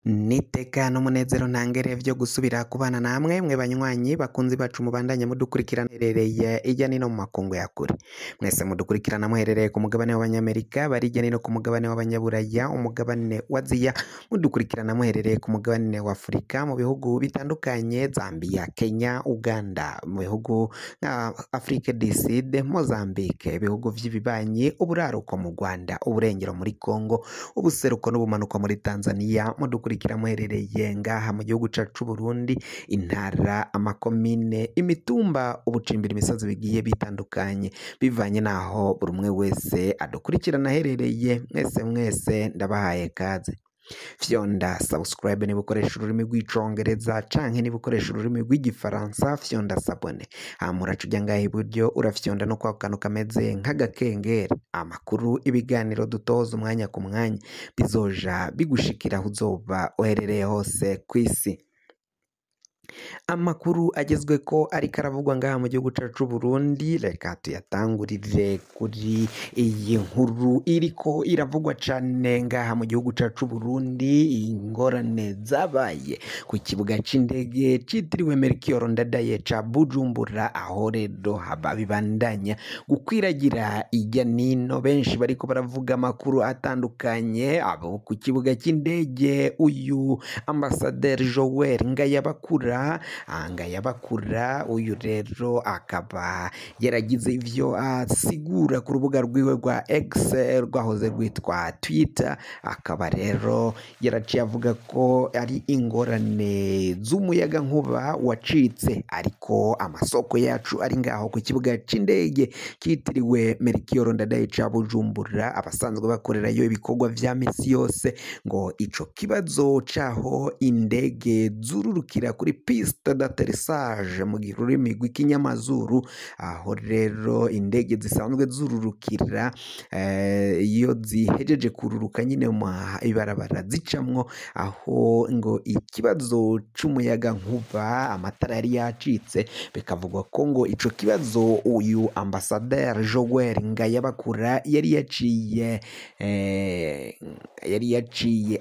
Niteka n'umunezero ntangere vyo gusubira kubana namwe mwe banywanyi bakunzi bacu mubandanya mudukurikirana herereye irya nino mu makungu ya kure. Mwese mudukurikirana muherereye ku mugabane w'abanyamerika, bari irya nino ku mugabane w'abanyaburaya, umugabane wa Aziya, mudukurikirana muherereye ku mugabane wa Afurika mu bihugu bitandukanye, Zambia, Kenya, Uganda, mu bihugu nka Afrique du Sud, Mozambique, ibihugu vy'ibibanyi, uburaruko mu Rwanda, uburengero muri Congo, ubuseruko n'ubumanuko muri Tanzania, mudukurikira muherereye ngaha mu gihugu cacu Burundi, intara, amakomine, imitumba, ubucimbira, imisozi bigiye bitandukanye bivanye naho buri umwe wese adukurikirana aherereye. Mwese ndabahaye kaze. Fyonda subscribe niba ukoresha ururimi rw'icongereza canke niba ukoresha ururimi rw'igifaransa fyonda sabone. Muraca ujya ngaha iburyo urafyonda no kwa kantu kameze nk'agakengeri, amakuru ibiganiro dutoza umwanya ku mwanya bizoja bigushikira aho uzoba uherereye hose kw'isi. Amakuru agezweko ariko aravugwa ngaha mu gihugu cacu Burundi, reka tuyatangurire kuri iyi nkuru iriko iravugwa cane ngaha mu gihugu cacu Burundi, ingorane zabaye ku kibuga c'indege citiriwe Melchior Ndadaye ca Bujumbura, aho rero haba bibandanya gukwiragira irya nino, benshi bariko baravuga amakuru atandukanye. Abo ku kibuga c'indege, uyu Ambasaderi Joel Ngayabakura uyu rero akaba yaragize ivyo asigura ku rubuga rwiwe rwa X rwahoze rwitwa Twitter, akaba rero yaraciye avuga ko ari ingorane z'umuyaga nkuba wacitse, ariko amasoko yacu ari ngaho ku kibuga c'indege kitiriwe Melchior Ndadaye ca Bujumbura, abasanzwe bakorerayo ibikorwa vya misi yose, ngo ico kibazo caho indege zururukira kuri piste d'atterrissage mu rurimi rw'ikinyamazuru, aho rero indege zisanzwe zururukira iyo zihejeje kururuka nyine mu ibarabara zicamwo, aho ngo ikibazo c'umuyaga nkuba amatara yari yacitse, bikavugwa ko ngo ico kibazo uyu Ambasaderi Joel Ngayabakura yari yaciye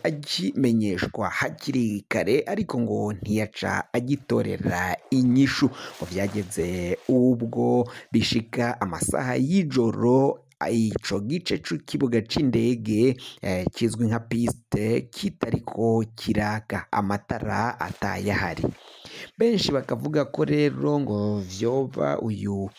agimenyeshwa hakiri kare, ariko ngo ntiyaca agitorera inyishu, ngo vyageze ubwo bishika amasaha y'ijoro ico gice c'ikibuga c'indege kizwi nka piste kitariko kiraka, amatara atayahari. Benshi bakavuga ko rero ngo vyoba uyu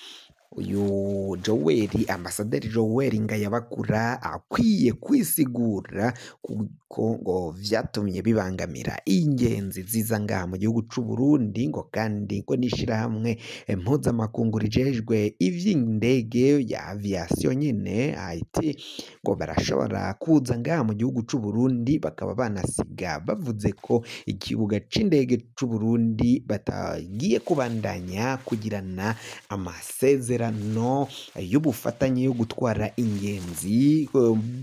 Ambasaderi Joel Ngayabakura akwiye kwisigura kuko ngo vyatumye bibangamira ingenzi ziza ngaha mu gihugu c'u Burundi, ngo kandi ngo n'ishirahamwe mpuzamakungu rijejwe ivy'indege ya aviation nyene ati ngo barashobora kuza ngaha mu gihugu c'u Burundi bakaba banasiga bavuze ko ikibuga c'indege c'u Burundi batagiye kubandanya kugirana amasezerano y'ubufatanye yo gutwara ingenzi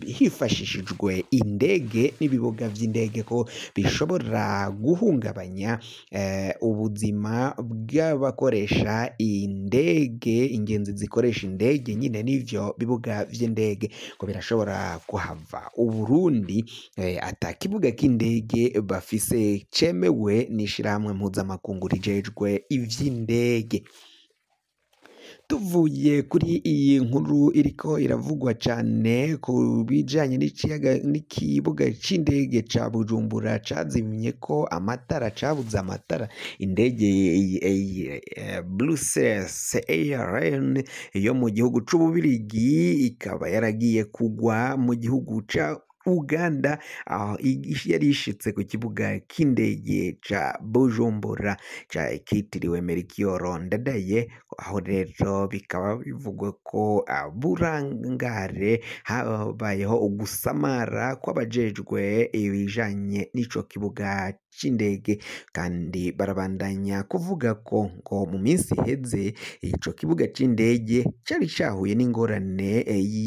hifashishijwe indege n'ibibuga vy'indege, ko bishobora guhungabanya ubuzima bw'abakoresha indege, ingenzi zikoresha indege nyine n'ivyo bibuga vy'indege, ko birashobora kuhava Uburundi ata kibuga k'indege bafise cemewe n'ishirahamwe mpuzamakungu rijejwe ivy'indege. Tuvuye kuri iyi nkuru iriko iravugwa cane ku bijanye n'ikibuga c'indege ca Bujumbura cazimye ko amatara, cabuze amatara, indege Brussels Airlines yo mu gihugu c'Ububirigi ikaba yaragiye kugwa mu gihugu ca Uganda, yari ishitse ku kibuga k'indege ca Bujumbura kitiriwe Melchior Ndadaye, aho rero bikaba bivugwa ko burangare habayeho ugusamara kw'abajejwe ibijanye n'ico kibuga c'indege, kandi barabandanya kuvuga ko ngo mu minsi iheze ico kibuga c'indege cari cahuye n'ingorane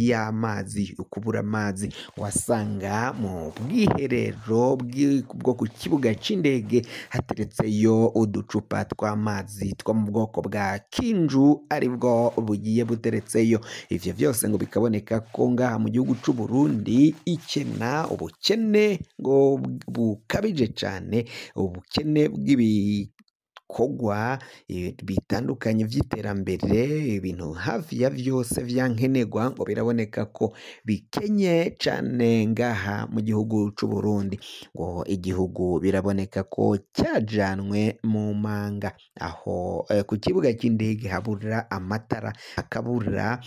y'amazi, ukubura amazi, wasanga basanga mu bwiherero bwo ku kibuga c'indege hateretseyo uducupa tw'amazi two mu bwoko bwa Kinju aribwo bugiye buteretseyo. Ivyo vyose ngo bikaboneka ko ngaha mu gihugu c'u Burundi ubukene ngo bukabije cane, ubukene bw'ibikorwa bitandukanye vy'iterambere, ibintu hafi ya vyose vyankenerwa ngo biraboneka ko bikenye cane ngaha mu gihugu c'u Burundi. Ngo igihugu biraboneka ko cyajanwe mu manga, aho ku kibuga c'indege habura amatara, hakabura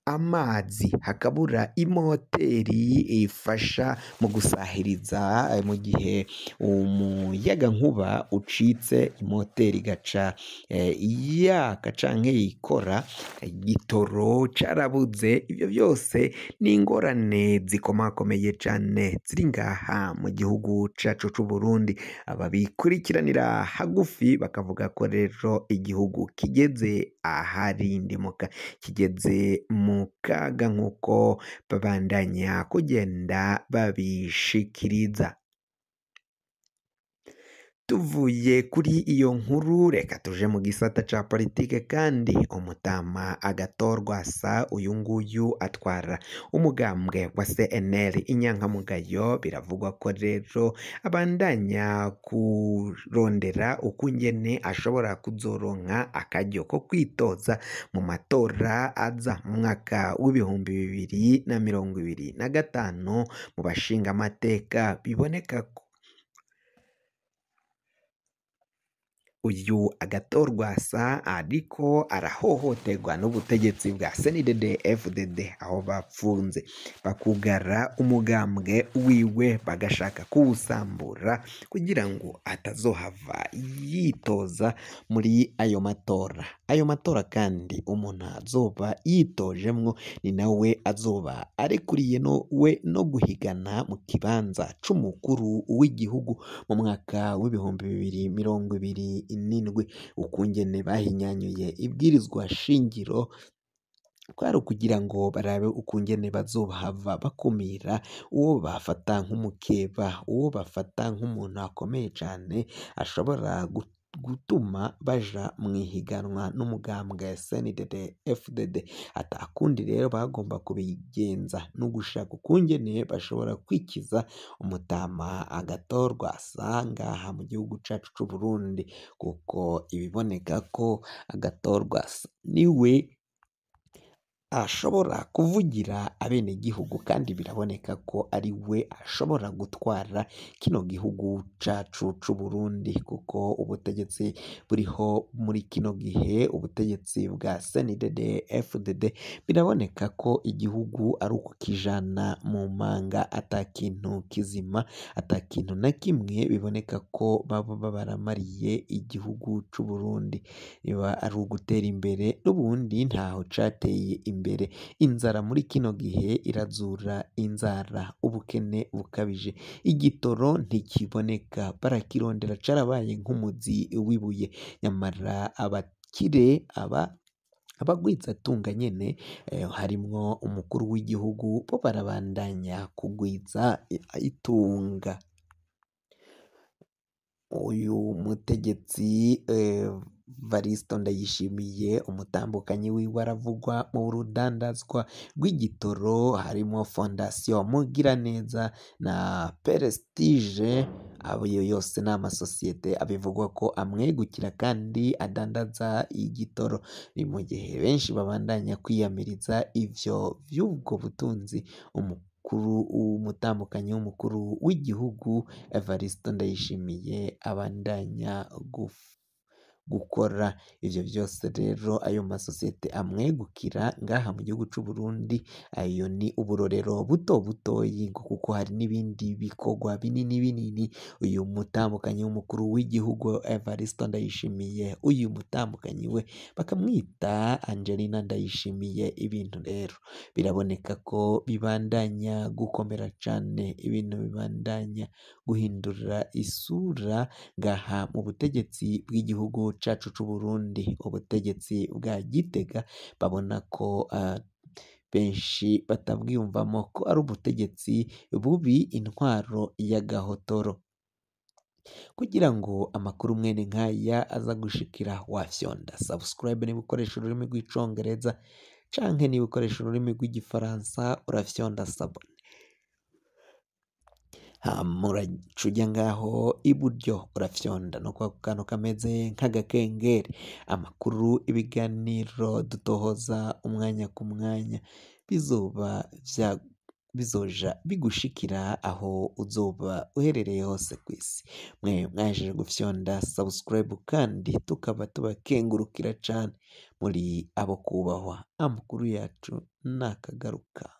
amazi, hakabura imoteri ifasha mu gusahiriza mu gihe umuyagankuba ucitse, imoteri igaca yaka canke yikora, igitoro carabuze. Ivyo byose ni ingorane zikomakomeye cane ziri ngaha mu gihugu cacu c'u Burundi. Ababikurikiranira hagufi bakavuga ko rero igihugu kigeze aharindimuka, kigeze mu kaga nk'uko babandanya kugenda babishikiriza. Tuvuye kuri iyo nkuru reka tuje mu gisata ca politike kandi umutama Agathon Rwasa uyu nguyu atwara umugambwe wa CNL inyankamugayo, biravugwa ko rero abandanya kurondera ukungene ashobora kuzoronka akaryo ko kwitoza mu matora aza mu mwaka w'2025 mu bashinga amateka. Biboneka ko uyu Agathon Rwasa ariko arahohoterwa n'ubutegetsi bwa CNDD-FDD, aho bapfunze bakugara umugambwe wiwe bagashaka kuwusambura kugira ngo atazohava yitoza muri ayo matora. Ayo matora kandi umuntu azoba yitojemwo ni nawe azoba arekuriye no guhigana mu kibanza c'umukuru w'igihugu mu mwaka w'2027. Ukungene bahinyanyuye ibwirizwa shingiro kwari ukugira ngo barabe ukungene bazohava bakumira uwo bafata nk'umukeba, uwo bafata nk'umuntu akomeye cane ashobora gutuma baja mu ihiganwa n'umugambwe CNDD-FDD. Atakundi rero bagomba kubigenza no gushaka ukungene bashobora kwikiza umutama Agathon Rwasa ngaha mu gihugu cacu c'u Burundi, kuko ibiboneka ko Agathon Rwasa niwe ashobora kuvugira abenegihugu kandi biraboneka ko ari we ashobora gutwara kino gihugu cacu c'u Burundi, kuko ubutegetsi buriho muri kino gihe, ubutegetsi bwa CNDD-FDD, biraboneka ko igihugu ari ukukijana mu manga, atakintu kizima, atakintu na kimwe biboneka ko baba baramariye igihugu c'u Burundi. Biba ari ugutera imbere n'ubundi ntaho cateye imbere. Inzara muri kino gihe irazura inzara, ubukene bukabije, igitoro ntikiboneka, barakirondera carabaye nk'umuzi w'ibuye. Nyamara abakire abagwizatunga nyene harimwo umukuru w'igihugu bo barabandanya kugwiza itunga. Uyu mutegetsi Varisto Ndayishimiye, umutambukanyi wiwe aravugwa mu rudandazwa rw'igitoro, harimo Fondation Mugiraneza na Prestige. Ayo yose ni amasosiyete abivugwa ko amwegukira kandi adandaza igitoro. Ni mu gihe benshi babandanya kwiyamiriza ivyo vy'ubwo butunzi umutambukanyi w'umukuru w'igihugu Evariste Ndayishimiye abandanya gukora. Ivyo vyose rero ayo masosiyete amwegukira ngaha mu gihugu c'u Burundi, ayo ni uburorero buto butoyi kuko hari n'ibindi bikorwa binini binini uyu mutambukanyi w'umukuru w'igihugu Evariste Ndayishimiye, uyu mutambukanyi we bakamwita Angelina Ndayishimiye. Ibintu rero biraboneka ko bibandanya gukomera cane, ibintu bibandanya guhindura isura ngaha mu butegetsi bw'igihugu cacu c'u Burundi. Ubutegetsi bwa Gitega babona ko benshi batabwiyumvamo ko ari ubutegetsi bubi, intwaro y'agahotoro. Kugira ngo amakuru mwene nk'aya aza gushikira, wafyonda subscribe niba ukoresha ururimi rw'icongereza, canke niba ukoresha ururimi rw'igifaransa urafyonda sabone. Uracuja ngaho iburyo urafyonda no kwa kantu kameze nk'agakengeri, amakuru, ibiganiro dutohoza umwanya ku mwanya bizoja bigushikira aho uzoba uherereye hose ku isi. Mwe mwahejeje gufyonda subscribe kandi tukaba tubakengurukira cane, muri abo kubahwa. Amakuru yacu nakagaruka.